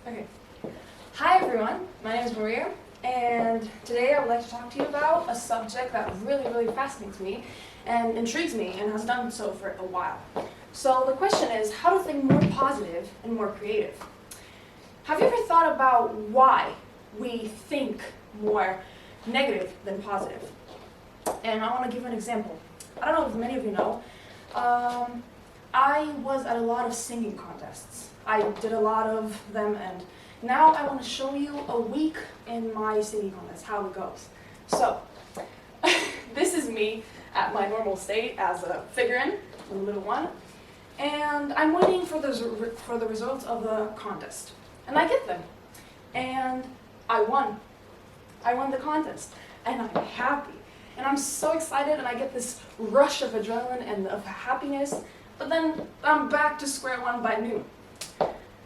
Okay. Hi everyone, my name is Maria, and today I would like to talk to you about a subject that really fascinates me and intrigues me and has done so for a while. So the question is how to think more positive and more creative. Have you ever thought about why we think more negative than positive? And I want to give an example. I don't know if many of you know, I was at a lot of singing contests. I did a lot of them, and now I want to show you a week in my singing contest, how it goes. So, this is me at my normal state as a figurine, a little one, and I'm waiting for the results of the contest. And I get them, and I won. I won the contest, and I'm happy. And I'm so excited, and I get this rush of adrenaline and of happiness, but then I'm back to square one by noon.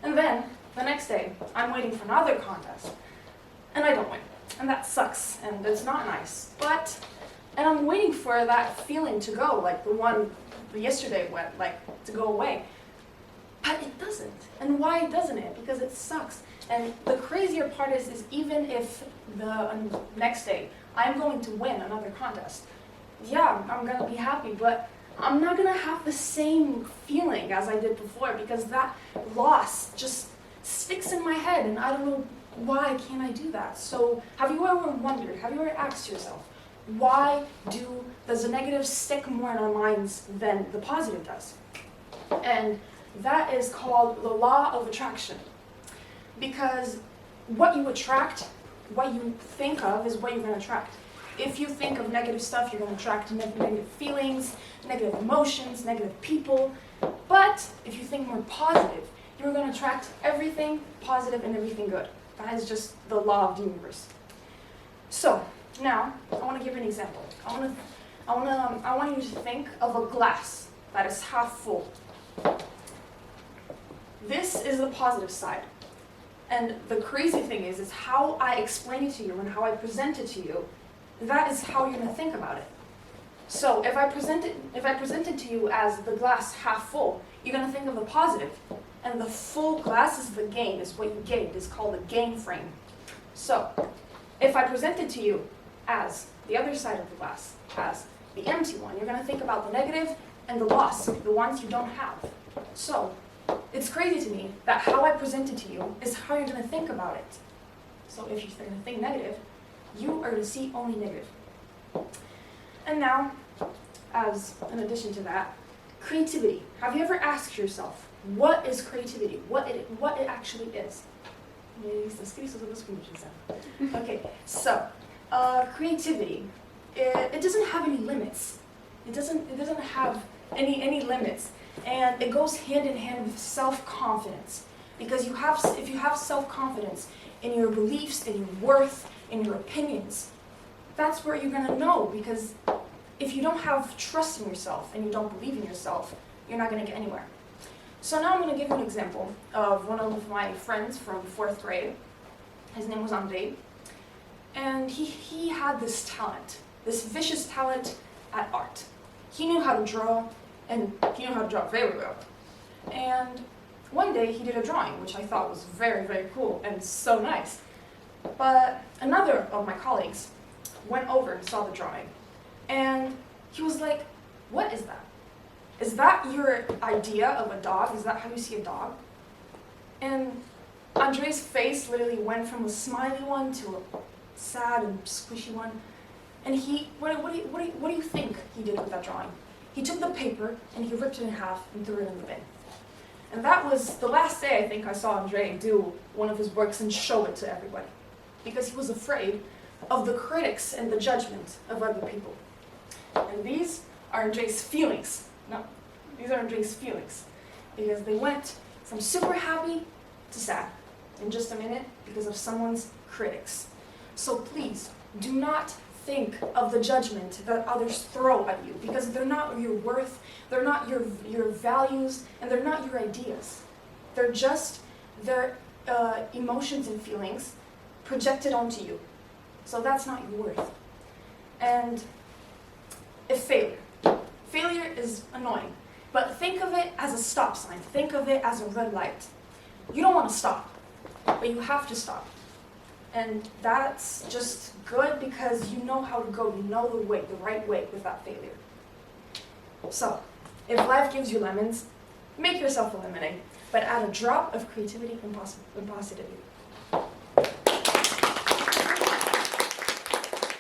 And then, the next day, I'm waiting for another contest, and I don't win. And that sucks, and it's not nice. And I'm waiting for that feeling to go, like the one yesterday went, like, to go away. But it doesn't. And why doesn't it? Because it sucks. And the crazier part is even if the next day I'm going to win another contest, yeah, I'm going to be happy, but I'm not going to have the same feeling as I did before because that loss just sticks in my head and I don't know why can't I do that. So have you ever wondered, have you ever asked yourself, why does the negative stick more in our minds than the positive does? And that is called the law of attraction. Because what you attract, what you think of is what you're going to attract. If you think of negative stuff, you're going to attract negative feelings, negative emotions, negative people. But if you think more positive, you're going to attract everything positive and everything good. That is just the law of the universe. So now I want to give you an example. I want you to think of a glass that is half full. This is the positive side. And the crazy thing is how I explain it to you and how I present it to you. That is how you're going to think about it. So if I present it to you as the glass half full, you're going to think of the positive. And the full glass is the gain, is what you gained. It's called a gain frame. So if I present it to you as the other side of the glass, as the empty one, you're going to think about the negative and the loss, the ones you don't have. So it's crazy to me that how I present it to you is how you're going to think about it. So if you're going to think negative, you are going to see only negative. And now, as an addition to that, creativity. Have you ever asked yourself, what is creativity? What it actually is? Okay, so creativity, it doesn't have any limits. It doesn't have any limits. And it goes hand in hand with self-confidence. Because if you have self-confidence in your beliefs, in your worth, in your opinions, that's where you're going to know. Because if you don't have trust in yourself and you don't believe in yourself, you're not going to get anywhere. So now I'm going to give you an example of one of my friends from 4th grade. His name was Andre. And he had this talent, this vicious talent at art. He knew how to draw, and he knew how to draw very well. And one day he did a drawing, which I thought was very cool and so nice. But another of my colleagues went over and saw the drawing. And he was like, what is that? Is that your idea of a dog? Is that how you see a dog? And Andre's face literally went from a smiley one to a sad and squishy one. And what do you think he did with that drawing? He took the paper and he ripped it in half and threw it in the bin. And that was the last day I think I saw Andre do one of his works and show it to everybody. Because he was afraid of the critics and the judgment of other people. And these are Andre's feelings. No, these are Andre's feelings. Because they went from super happy to sad in just a minute because of someone's critics. So please, do not think of the judgment that others throw at you, because they're not your worth, they're not your values, and they're not your ideas. They're just their emotions and feelings projected onto you. So that's not your worth. And failure is annoying, but think of it as a stop sign. Think of it as a red light. You don't want to stop. but you have to stop. And that's just good because you know how to go, you know the way, the right way without failure. So, if life gives you lemons, make yourself a lemonade, but add a drop of creativity and positivity.